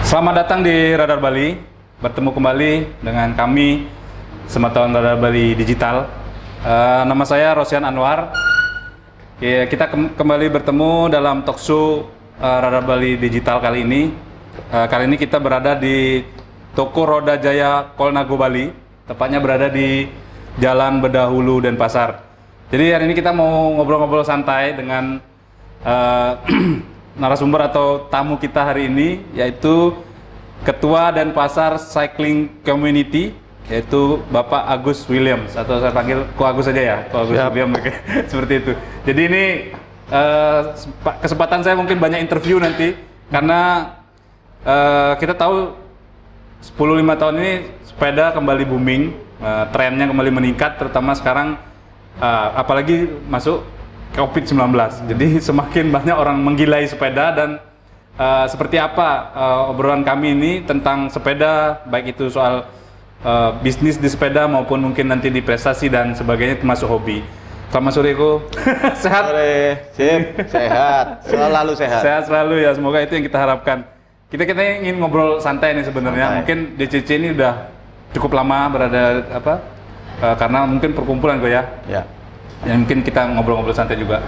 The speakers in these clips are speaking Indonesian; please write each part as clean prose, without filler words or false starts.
Selamat datang di Radar Bali. Bertemu kembali dengan kami Sematawan Radar Bali Digital. Nama saya Rosyan Anwar. Kita kembali bertemu dalam talkshow Radar Bali Digital kali ini. Kali ini kita berada di Toko Roda Jaya Kolnago Bali. Tepatnya berada di Jalan Bedahulu Denpasar. Jadi hari ini kita mau ngobrol-ngobrol santai dengan narasumber atau tamu kita hari ini, yaitu Ketua Denpasar Cycling Community, yaitu Bapak Agus Williams, atau saya panggil Ko Agus saja ya, Ko Agus Williams, seperti itu. Jadi ini kesempatan saya mungkin banyak interview nanti, karena kita tahu 10-15 tahun ini sepeda kembali booming, trennya kembali meningkat, terutama sekarang apalagi masuk COVID-19. Jadi semakin banyak orang menggilai sepeda, dan seperti apa obrolan kami ini tentang sepeda, baik itu soal bisnis di sepeda maupun mungkin nanti di prestasi dan sebagainya, termasuk hobi. Selamat sore, Ko. Sehat? Sore, sip, sehat, selalu sehat. Sehat selalu ya, semoga itu yang kita harapkan. Kita ingin ngobrol santai nih sebenarnya. Mungkin DCC ini udah cukup lama berada karena mungkin perkumpulan, Ko ya. Ya. Yang mungkin kita ngobrol-ngobrol santai juga.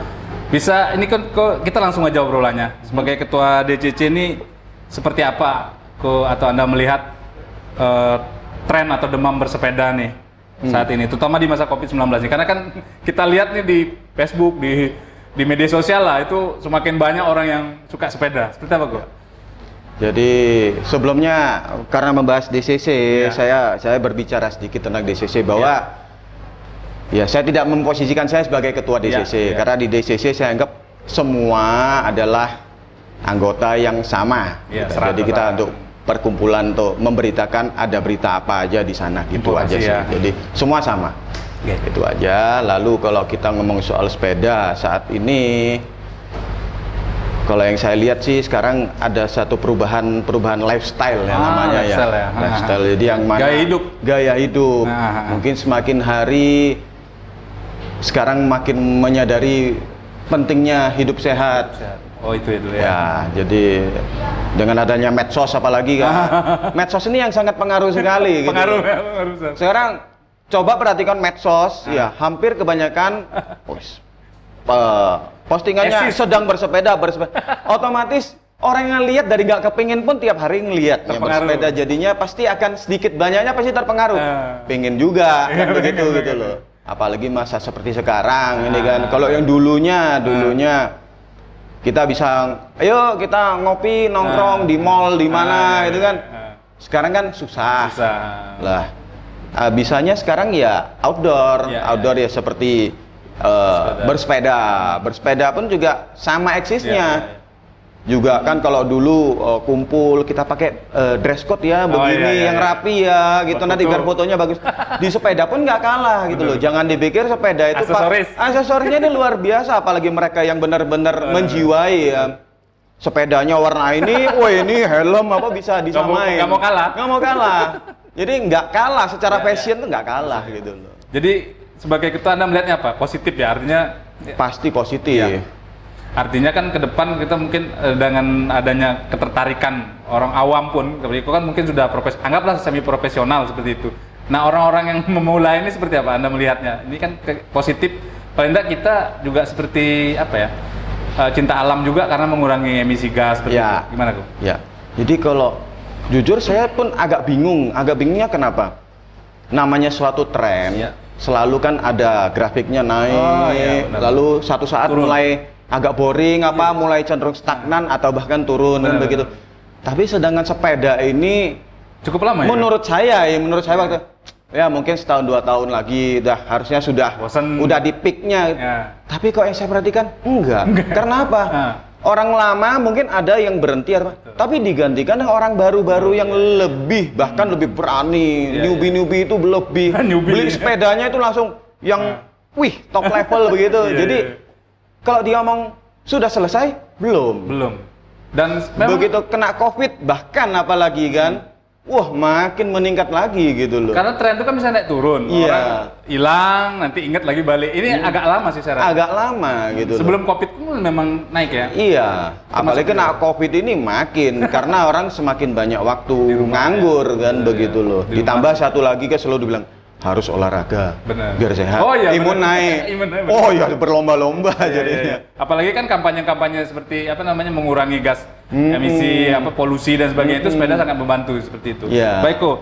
Bisa, ini kan kita langsung aja obrolannya. Sebagai ketua DCC ini seperti apa atau Anda melihat tren atau demam bersepeda nih saat ini, terutama di masa COVID-19 ini? Karena kan kita lihat nih di Facebook, di media sosial lah, itu semakin banyak orang yang suka sepeda. Seperti apa, Ko? Jadi sebelumnya karena membahas DCC, saya berbicara sedikit tentang DCC bahwa ya, saya tidak memposisikan saya sebagai ketua DCC, karena di DCC saya anggap semua adalah anggota yang sama. Jadi kita untuk perkumpulan untuk memberitakan ada berita apa aja di sana, gitu aja sih. Jadi semua sama, itu aja. Lalu kalau kita ngomong soal sepeda saat ini, kalau yang saya lihat sih sekarang ada satu perubahan lifestyle ya namanya lifestyle. Jadi yang mana gaya hidup mungkin semakin hari sekarang makin menyadari pentingnya hidup sehat. Oh itu ya. Ya, jadi dengan adanya medsos apalagi kan. Medsos ini yang sangat pengaruh sekali. Pengaruh. Sekarang coba perhatikan medsos, ya hampir kebanyakan postingannya sedang bersepeda. Otomatis orang yang lihat dari nggak kepingin pun tiap hari ngelihat bersepeda, jadinya pasti akan sedikit banyaknya pasti terpengaruh. Pengen juga kan begitu gitu loh. Apalagi masa seperti sekarang ini kan. Kalau yang dulunya kita bisa, ayo kita ngopi nongkrong di mall di mana gitu kan. Sekarang kan susah. Lah, bisanya sekarang ya outdoor ya seperti bersepeda pun juga sama eksisnya. Juga kan kalau dulu kumpul kita pakai dress code ya begini yang rapi ya gitu, nanti biar fotonya bagus. Di sepeda pun nggak kalah gitu loh. Jangan dipikir sepeda itu aksesorisnya ini luar biasa, apalagi mereka yang benar-benar menjiwai ya. Sepedanya warna ini, wah ini helm apa bisa disamain. Nggak mau kalah. Jadi nggak kalah secara fashion tuh nggak kalah gitu loh. Jadi sebagai ketua Anda melihatnya apa? Positif ya, artinya? Pasti positif. Ya. Artinya kan ke depan kita mungkin dengan adanya ketertarikan orang awam pun, itu kan mungkin sudah anggaplah semi profesional seperti itu. Nah, orang-orang yang memulai ini seperti apa Anda melihatnya? Ini kan positif, paling tidak kita juga seperti apa ya, cinta alam juga karena mengurangi emisi gas seperti itu. Gimana, Ko? Ya, jadi kalau jujur saya pun agak bingungnya kenapa? Namanya suatu tren, selalu kan ada grafiknya naik, lalu satu saat mulai agak boring mulai cenderung stagnan atau bahkan turun dan begitu. Tapi sedangkan sepeda ini cukup lama menurut saya waktu mungkin setahun 2 tahun lagi harusnya sudah di peaknya. Tapi kok yang saya perhatikan enggak. Karena apa? Orang lama mungkin ada yang berhenti tapi digantikan dengan orang baru-baru yang lebih, bahkan lebih berani. Newbie itu lebih beli sepedanya itu langsung yang top level begitu. Jadi kalau dia ngomong sudah selesai, belum. Dan memang begitu kena COVID bahkan apalagi kan, wah makin meningkat lagi gitu loh. Karena tren itu kan bisa naik turun, orang hilang, nanti ingat lagi balik. Ini agak lama sih saya rasa. Agak lama gitu. Sebelum COVID pun memang naik ya? Iya, apalagi kena COVID ini makin, karena orang semakin banyak waktu nganggur kan begitu loh. Ditambah satu lagi kan selalu dibilang, harus olahraga, biar sehat, imun naik. Oh iya, berlomba-lomba jadinya. Apalagi kan kampanye-kampanye seperti apa namanya mengurangi gas emisi, polusi dan sebagainya, itu sepeda sangat membantu seperti itu. Baik kok,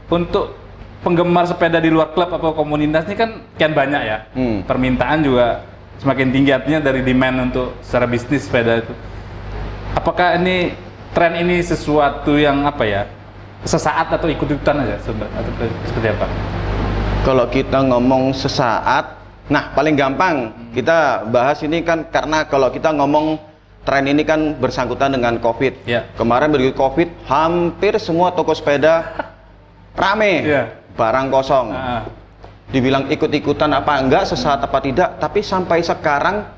untuk penggemar sepeda di luar klub atau komunitas ini kan kian banyak ya, permintaan juga semakin tinggi, artinya dari demand untuk secara bisnis sepeda itu. Apakah ini tren ini sesuatu yang apa ya, sesaat atau ikut-ikutan aja, atau seperti apa? Kalau kita ngomong sesaat, nah paling gampang kita bahas ini kan, karena kalau kita ngomong tren ini kan bersangkutan dengan COVID. Kemarin begitu COVID, hampir semua toko sepeda rame, barang kosong. Dibilang ikut-ikutan apa enggak, sesaat apa tidak, tapi sampai sekarang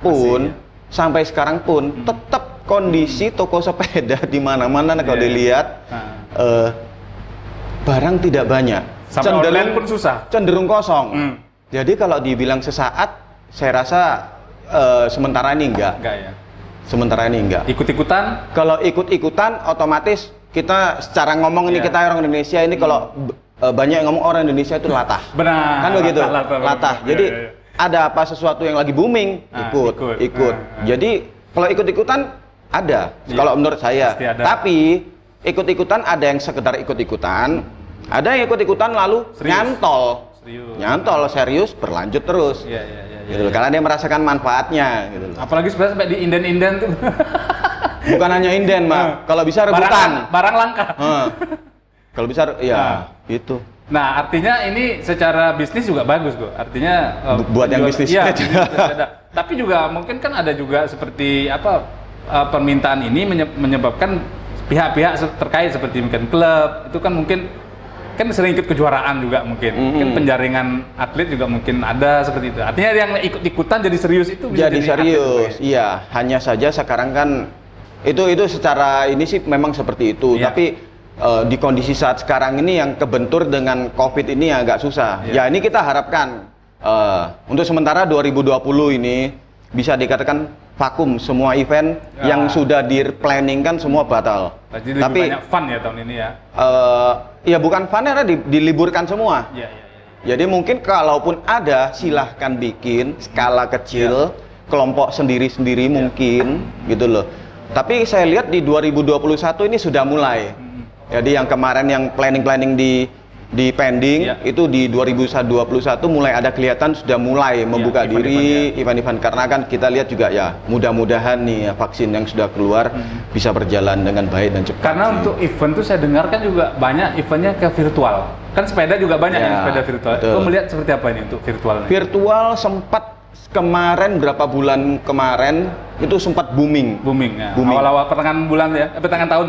pun, tetap kondisi toko sepeda di mana-mana kalau dilihat barang tidak banyak. Sampai online pun susah, cenderung kosong. Jadi kalau dibilang sesaat, saya rasa sementara ini enggak ya. Sementara ini enggak. Ikut-ikutan? Kalau ikut-ikutan, otomatis kita secara ngomong ini kita orang Indonesia ini kalau banyak yang ngomong orang Indonesia itu latah. Benar. Kan begitu. Latah. Jadi ada apa sesuatu yang lagi booming, ikut. Jadi kalau ikut-ikutan ada. Kalau menurut saya. Tapi ikut-ikutan ada yang sekedar ikut-ikutan. Ada yang ikut-ikutan lalu nyantol serius berlanjut terus. Gitu. Karena dia merasakan manfaatnya gitu. Apalagi sebenarnya sampai di inden-inden tuh. Bukan hanya inden, Mak. Kalau bisa rebutan. Barang langka. Kalau bisa itu. Nah, artinya ini secara bisnis juga bagus, kok. Artinya buat yang bisnis. Tapi juga mungkin kan ada juga seperti permintaan ini menyebabkan pihak-pihak terkait seperti mungkin klub itu kan mungkin sering ikut kejuaraan juga mungkin penjaringan atlet juga mungkin ada seperti itu. Artinya yang ikut-ikutan jadi serius itu bisa jadi serius. Iya, hanya saja sekarang kan itu secara ini sih memang seperti itu. Tapi di kondisi saat sekarang ini yang kebentur dengan COVID ini agak susah. Ya ini kita harapkan untuk sementara 2020 ini bisa dikatakan vakum, semua event yang sudah di-planning kan semua batal. Jadi lebih banyak fun ya tahun ini ya? Ya bukan fun, karena diliburkan semua. Jadi mungkin kalaupun ada, silahkan bikin skala kecil, kelompok sendiri-sendiri mungkin, gitu loh. Tapi saya lihat di 2021 ini sudah mulai. Jadi yang kemarin yang planning di pending itu di 2021 mulai ada kelihatan sudah mulai membuka diri event-event, karena kan kita lihat juga ya mudah-mudahan nih vaksin yang sudah keluar bisa berjalan dengan baik dan cepat. Karena untuk event tuh saya dengarkan juga banyak eventnya ke virtual. Kan sepeda juga banyak yang sepeda virtual. Kamu melihat seperti apa ini untuk virtualnya? Virtual sempat kemarin berapa bulan kemarin itu sempat booming. Awal-awal pertengahan bulan ya, pertengahan tahun.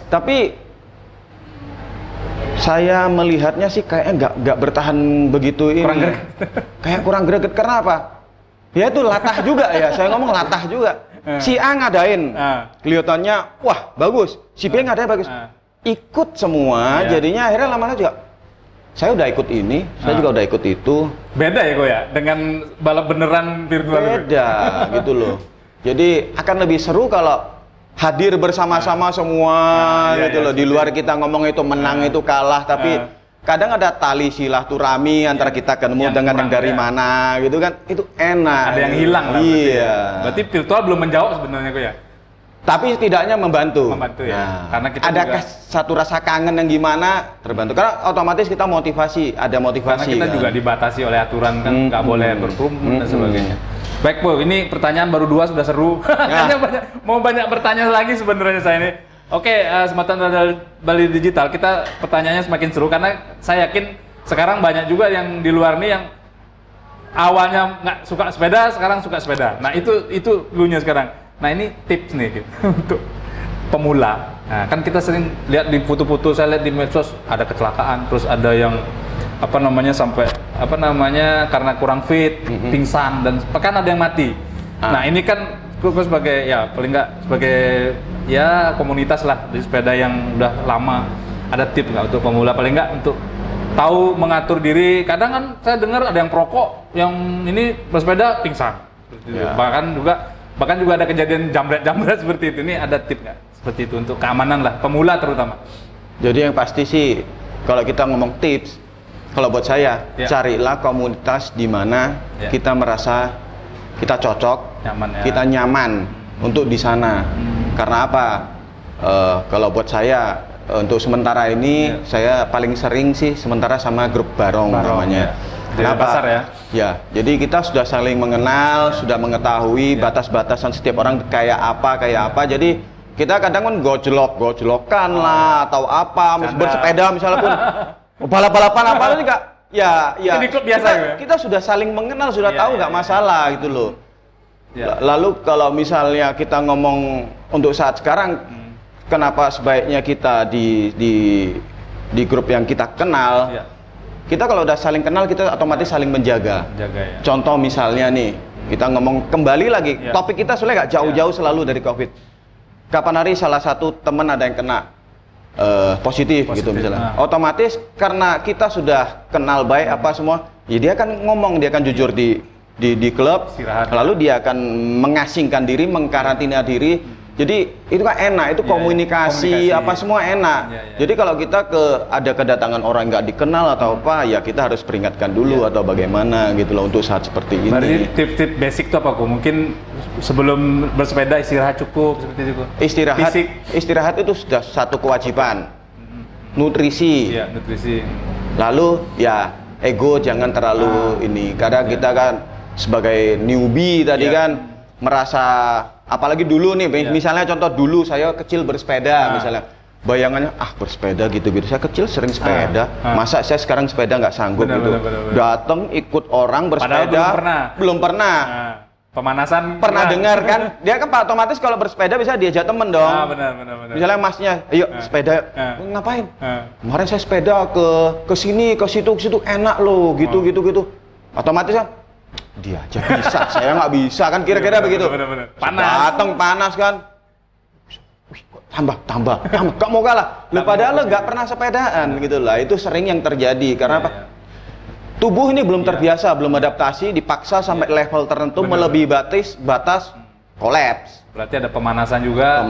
Tapi saya melihatnya sih kayaknya nggak bertahan begitu ini. Kayak kurang greget. Karena apa? Ya itu latah juga ya. Saya ngomong latah juga. Si A ngadain, kelihatannya wah bagus. Si B ngadain bagus. Ikut semua, jadinya akhirnya lama-lama juga. Saya udah ikut ini, saya juga udah ikut itu. Beda ya kok ya dengan balap beneran virtual. Beda gitu loh. Jadi akan lebih seru kalau hadir bersama-sama semua gitu loh. Di luar kita ngomong itu menang itu kalah, tapi kadang ada tali silaturahmi antara kita ketemu dengan yang dari mana gitu kan, itu enak. Ada yang hilang lah. Berarti virtual belum menjawab sebenarnya kok ya. Tapi setidaknya membantu. Ya. Karena kita ada satu rasa kangen yang gimana terbantu. Karena otomatis kita ada motivasi. Karena kita juga dibatasi oleh aturan kan, nggak boleh berkerumun dan sebagainya. Baik Bu, ini pertanyaan baru 2 sudah seru. Mau banyak bertanya lagi sebenarnya saya ini. Oke, Sematan Bali Digital, kita pertanyaannya semakin seru karena saya yakin sekarang banyak juga yang di luar nih yang awalnya nggak suka sepeda, sekarang suka sepeda. Nah itu dulunya sekarang. Nah ini tips nih gitu, untuk pemula. Nah kan kita sering lihat di foto-foto, saya lihat di medsos ada kecelakaan, terus ada yang sampai karena kurang fit, pingsan, dan bahkan ada yang mati. Nah ini kan gue sebagai paling nggak sebagai komunitas lah di sepeda yang udah lama, ada tips nggak untuk pemula, paling nggak untuk tahu mengatur diri? Kadang kan saya dengar ada yang perokok, yang ini bersepeda pingsan. Ya. Bahkan juga ada kejadian jambret seperti itu. Ini ada tips nggak seperti itu untuk keamanan lah, pemula terutama? Jadi yang pasti sih, kalau kita ngomong tips, kalau buat saya, carilah komunitas di mana kita merasa kita cocok, nyaman, kita nyaman untuk di sana. Karena apa? Kalau buat saya, untuk sementara ini saya paling sering sih sementara sama grup Barong namanya. Kenapa? Pasar ya? Ya, jadi kita sudah saling mengenal, sudah mengetahui batas-batasan setiap orang kayak apa. Jadi kita kadang kan gojlokan lah atau apa, bersepeda misalnya pun balap-balapan apa juga. Ya, di klub biasa kita sudah saling mengenal, sudah tahu nggak masalah gitu loh. Lalu kalau misalnya kita ngomong untuk saat sekarang, kenapa sebaiknya kita di grup yang kita kenal? Kita kalau udah saling kenal, kita otomatis saling menjaga. Contoh misalnya nih, kita ngomong kembali lagi, topik kita sebenarnya nggak jauh-jauh selalu dari COVID. Kapan hari salah satu teman ada yang kena positif gitu misalnya. Otomatis karena kita sudah kenal baik apa semua, ya dia akan ngomong, dia akan jujur di klub, lalu dia akan mengasingkan diri, mengkarantina diri. Jadi itu kan enak, itu komunikasi apa semua enak. Jadi kalau kita ada kedatangan orang nggak dikenal atau apa, ya kita harus peringatkan dulu atau bagaimana gitu loh untuk saat seperti ini. Berarti tips-tips basic itu apa kok? Mungkin sebelum bersepeda istirahat cukup seperti itu. Istirahat itu sudah satu kewajiban. Nutrisi. Nutrisi. Lalu ya ego jangan terlalu ini, karena kita kan sebagai newbie tadi kan merasa, apalagi dulu nih, misalnya contoh dulu saya kecil bersepeda misalnya, bayangannya bersepeda gitu-gitu, saya kecil sering sepeda, masa saya sekarang sepeda nggak sanggup gitu, datang ikut orang bersepeda, belum pernah. Pemanasan pernah dengar kan, dia kan otomatis kalau bersepeda bisa diajak temen dong. Benar. Misalnya masnya, ayo sepeda, ngapain? Kemarin saya sepeda ke sini, ke situ enak loh, gitu. Otomatis kan, dia aja bisa, saya nggak bisa kan, kira-kira begitu. Datang panas kan, tambah, gak mau kalah. Padahal nggak pernah sepedaan gitu lah. Itu sering yang terjadi karena apa? Tubuh ini belum terbiasa, belum adaptasi, dipaksa sampai level tertentu melebihi batas kolaps. Berarti ada pemanasan juga.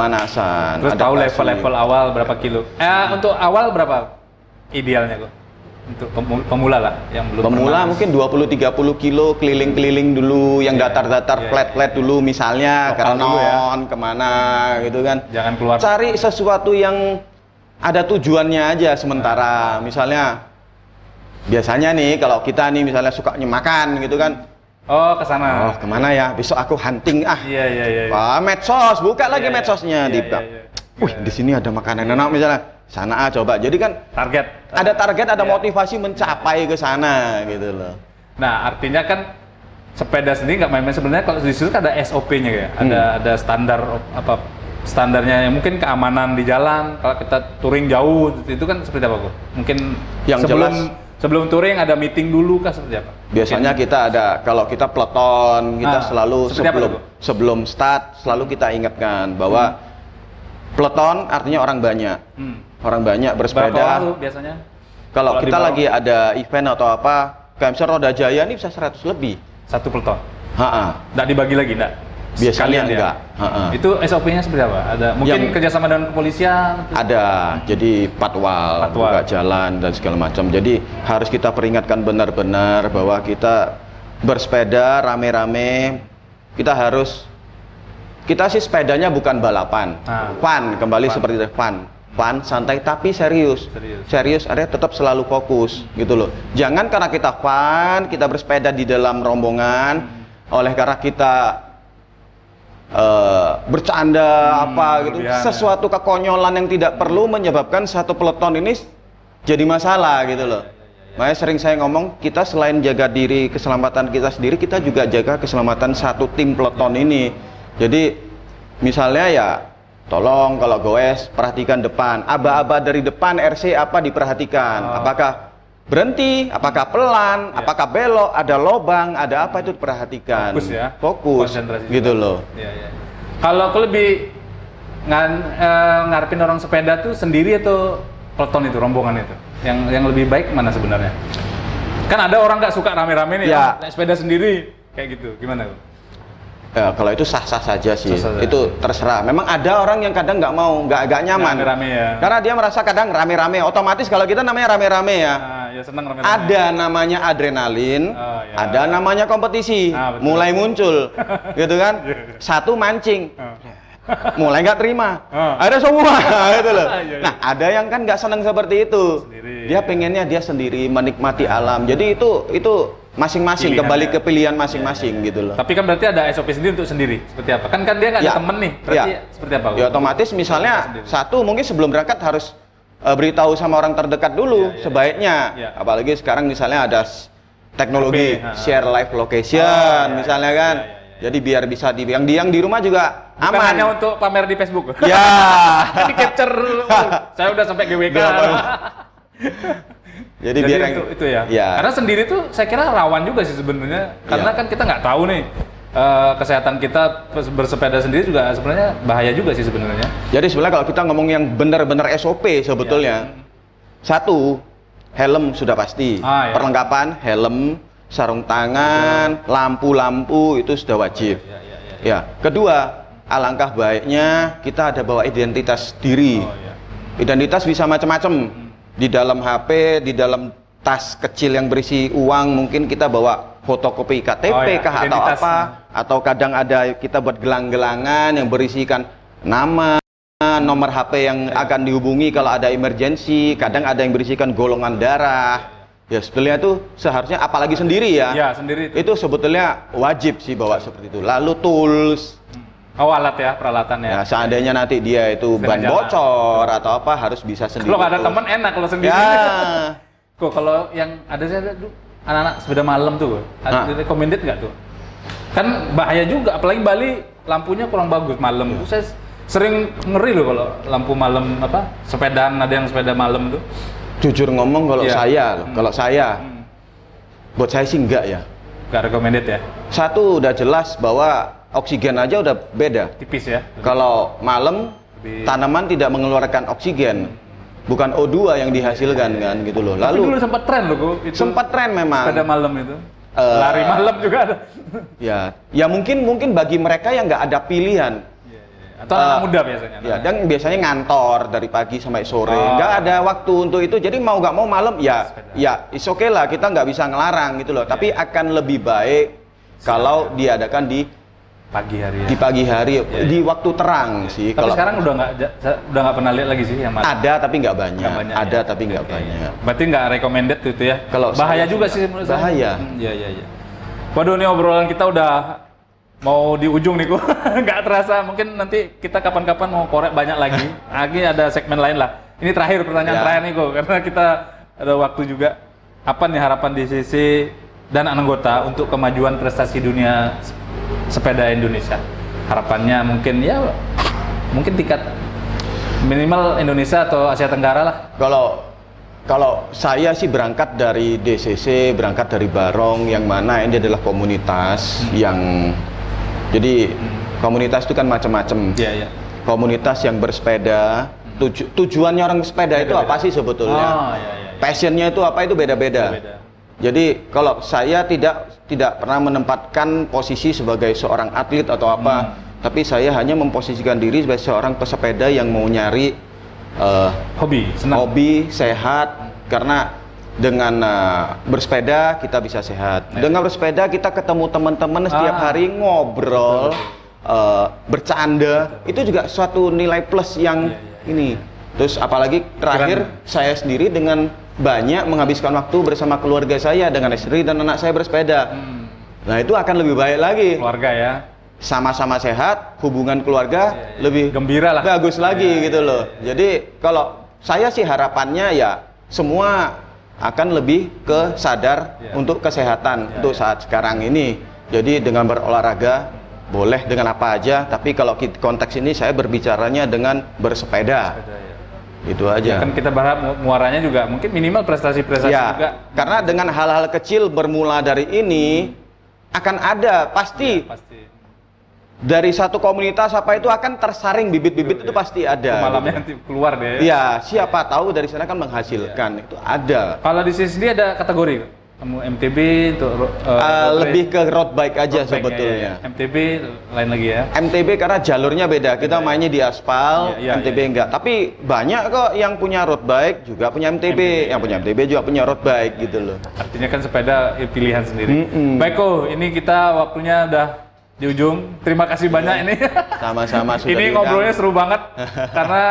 Terus tahu level awal berapa kilo. Untuk awal berapa idealnya kok? Untuk pemula lah, yang belum pemula mungkin 20-30 kilo keliling-keliling dulu, yang datar-datar flat dulu misalnya, karena kemana gitu kan. Jangan keluar. Cari sesuatu yang ada tujuannya aja sementara. Misalnya biasanya nih kalau kita nih misalnya suka makan gitu kan. Oh, ke sana. Oh, kemana ya? Besok aku hunting Iya. Medsos, buka lagi medsosnya di di sini ada makanan enak misalnya. Sana coba. Jadi kan ada target, ada motivasi mencapai ke sana gitu loh. Nah, artinya kan sepeda sendiri nggak main-main sebenarnya. Kalau di situ kan ada SOP-nya ya. Ada standarnya, mungkin keamanan di jalan. Kalau kita touring jauh itu kan seperti apa kok? Mungkin yang sebelum touring ada meeting dulu kah seperti apa? Biasanya kita ada, kalau kita peloton, kita selalu sebelum start selalu kita ingatkan bahwa peloton artinya orang banyak. Orang banyak bersepeda. Berapa orang biasanya? Kalau kita lagi ada event atau apa, kayak misalnya Roda Jaya ini bisa 100 lebih. Satu peloton? Nggak dibagi lagi, nggak? Biasanya enggak. Itu SOP-nya seperti apa? Ada mungkin kerjasama dengan kepolisian? Ada, jadi patwal, buka jalan dan segala macam. Jadi harus kita peringatkan benar-benar bahwa kita bersepeda rame-rame, kita sih sepedanya bukan balapan, fun, kembali seperti itu, fun, santai tapi serius, artinya tetap selalu fokus gitu loh. Jangan karena kita fun, kita bersepeda di dalam rombongan, oleh karena kita bercanda gitu, sesuatu kekonyolan yang tidak perlu menyebabkan satu peloton ini jadi masalah gitu loh. Makanya sering saya ngomong, kita selain jaga diri, keselamatan kita sendiri, kita juga jaga keselamatan satu tim peloton ini. Jadi misalnya ya tolong kalau goes perhatikan depan, aba-aba dari depan RC apa diperhatikan, apakah berhenti, apakah pelan, apakah belok, ada lobang, ada apa itu diperhatikan. Fokus gitu loh. Kalau aku lebih ngarepin orang sepeda tuh sendiri atau peloton itu, rombongan itu? Yang lebih baik mana sebenarnya? Kan ada orang nggak suka rame-rame nih, ya. naik sepeda sendiri kayak gitu, gimana? Ya, kalau itu sah-sah saja sih, Sah-sah. itu terserah. Memang ada orang yang kadang nggak mau, nggak nyaman. Rame-rame ya. Karena dia merasa kadang rame-rame, otomatis kalau kita namanya rame-rame ya. Nah, ya senang rame-rame. Ada namanya adrenalin, ya. ada namanya kompetisi, betul. mulai muncul, gitu kan? Satu mancing, mulai nggak terima, ada semua, gitu loh. Nah, ada yang kan nggak senang seperti itu. Sendiri, dia pengennya dia sendiri menikmati alam. Jadi itu masing-masing, kembali ke pilihan masing-masing gitu loh. Tapi kan berarti ada SOP sendiri untuk sendiri, seperti apa? Kan dia nggak ada temen nih, berarti seperti apa? Ya otomatis misalnya satu mungkin sebelum berangkat harus beritahu sama orang terdekat dulu sebaiknya. Apalagi sekarang misalnya ada teknologi share live location misalnya kan. Jadi biar bisa yang di rumah juga bukan aman. hanya untuk pamer di Facebook. Ya. Di capture. Saya udah sampai GWK. Jadi biar itu ya. Karena sendiri tuh saya kira rawan juga sih sebenarnya. Karena kan kita nggak tahu nih kesehatan kita bersepeda sendiri juga sebenarnya bahaya juga sih sebenarnya. Jadi sebenarnya kalau kita ngomong yang benar-benar SOP sebetulnya, satu, helm sudah pasti. Perlengkapan helm, sarung tangan, lampu-lampu itu sudah wajib. Ya. Kedua, alangkah baiknya kita ada bawa identitas diri. Identitas bisa macam-macam. Di dalam HP, di dalam tas kecil yang berisi uang, mungkin kita bawa fotokopi KTP atau apa, atau kadang ada kita buat gelang-gelangan yang berisikan nama, nomor HP yang akan dihubungi kalau ada emergensi, kadang ada yang berisikan golongan darah. Ya sebetulnya itu seharusnya, apalagi sendiri ya, sendiri itu sebetulnya wajib sih bawa seperti itu. Lalu tools. Alat ya, peralatannya. Ya, seandainya nanti dia itu ban bocor atau apa harus bisa sendiri. Kalau ada teman enak kalau sendiri. Ya. Kok kalau yang ada saya anak-anak sepeda malam tuh, recommended nggak tuh? Kan bahaya juga, apalagi Bali lampunya kurang bagus malam. Saya sering ngeri loh kalau lampu malam sepedaan, ada yang sepeda malam tuh. Jujur ngomong kalau saya, buat saya sih enggak ya. Nggak recommended ya. Satu udah jelas bahwa oksigen aja udah beda. Tipis ya. Kalau malam tanaman tidak mengeluarkan oksigen, bukan O2 yang dihasilkan kan gitu loh. Lalu dulu sempat tren loh itu. Sempat tren memang. Sepeda malam itu. Lari malam juga ada. Ya mungkin bagi mereka yang nggak ada pilihan. Atau anak muda biasanya. Ya, dan biasanya ngantor dari pagi sampai sore, nggak ada waktu untuk itu. Jadi mau nggak mau malam ya is okay lah, kita nggak bisa ngelarang gitu loh. Tapi akan lebih baik kalau diadakan di pagi hari ya. Di pagi hari, di waktu terang sih. Tapi kalau sekarang udah nggak pernah lihat lagi sih yang mana. Ada tapi nggak banyak. Ada tapi nggak banyak. Berarti nggak recommended itu ya. Kalau bahaya juga sih menurut saya. Bahaya. Iya. Waduh, ini obrolan kita udah mau di ujung nih kok. Nggak terasa. Mungkin nanti kita kapan-kapan mau korek banyak lagi. Lagi ada segmen lain lah. Ini terakhir, pertanyaan terakhir nih kok, karena kita ada waktu juga. Apa nih harapan DCC dan anggota untuk kemajuan prestasi dunia sepeda Indonesia? Harapannya mungkin tingkat minimal Indonesia atau Asia Tenggara lah. Kalau saya sih berangkat dari DCC, berangkat dari Barong, yang mana ini adalah komunitas yang jadi komunitas itu kan macam-macam. Komunitas yang bersepeda, tujuannya orang sepeda itu apa sih sebetulnya? Passionnya itu apa, itu beda-beda. Jadi kalau saya tidak pernah menempatkan posisi sebagai seorang atlet atau apa, tapi saya hanya memposisikan diri sebagai seorang pesepeda yang mau nyari hobi sehat, karena dengan bersepeda kita bisa sehat. Dengan bersepeda kita ketemu teman-teman setiap hari, ngobrol, bercanda, itu juga suatu nilai plus yang ini. Terus apalagi terakhir saya sendiri dengan banyak menghabiskan waktu bersama keluarga saya, dengan istri dan anak saya bersepeda. Nah itu akan lebih baik lagi. Keluarga ya. Sama-sama sehat, hubungan keluarga lebih gembira lah, bagus lagi gitu loh. Jadi kalau saya sih harapannya ya semua akan lebih ke sadar untuk kesehatan untuk saat sekarang ini. Jadi dengan berolahraga boleh dengan apa aja, tapi kalau konteks ini saya berbicaranya dengan bersepeda. Itu aja. Kan kita berharap muaranya juga mungkin minimal prestasi-prestasi juga. Karena dengan hal-hal kecil bermula dari ini akan ada pasti. dari satu komunitas apa itu akan tersaring bibit-bibit itu pasti ada. Malamnya gitu. nanti keluar deh. Iya, siapa tahu dari sana kan menghasilkan itu ada. Kalau di sini sendiri ada kategori kamu MTB untuk lebih ke road bike aja road bike sebetulnya. ya. MTB lain lagi ya. MTB karena jalurnya beda. Kita mainnya di aspal, MTB enggak. Tapi banyak kok yang punya road bike juga punya MTB, yang punya MTB juga punya road bike gitu loh. Artinya kan sepeda pilihan sendiri. Baik kok, ini kita waktunya udah di ujung. Terima kasih banyak ini. Sama-sama sudah. Ini ngobrolnya seru banget karena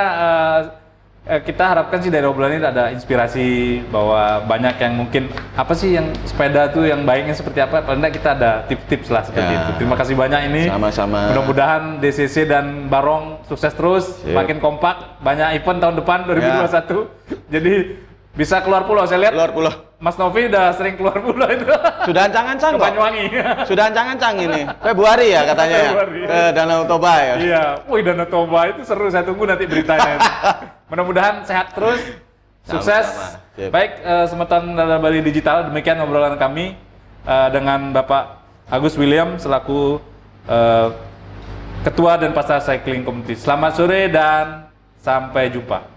kita harapkan sih dari obrolan ini ada inspirasi bahwa banyak yang mungkin apa sih yang sepeda tuh yang baiknya seperti apa, paling tidak kita ada tips-tips lah seperti itu. Terima kasih banyak ini. Sama-sama. Mudah-mudahan DCC dan Barong sukses terus, makin kompak, banyak event tahun depan 2021. Jadi bisa keluar pulau, saya lihat. Keluar pulau. Mas Novi udah sering keluar pulau itu. Sudah ancang-ancang kok. Ke Banyuwangi. Sudah ancang-ancang ini. Februari ya katanya ya. Ke Danau Toba ya. Iya. Wih, Danau Toba itu seru, saya tunggu nanti beritanya. Mudah-mudahan sehat terus. Sukses. Sama-sama. Baik, Semeton Dana Bali Digital, demikian obrolan kami dengan Bapak Agus William selaku Ketua dan Pasar Cycling Community. Selamat sore dan sampai jumpa.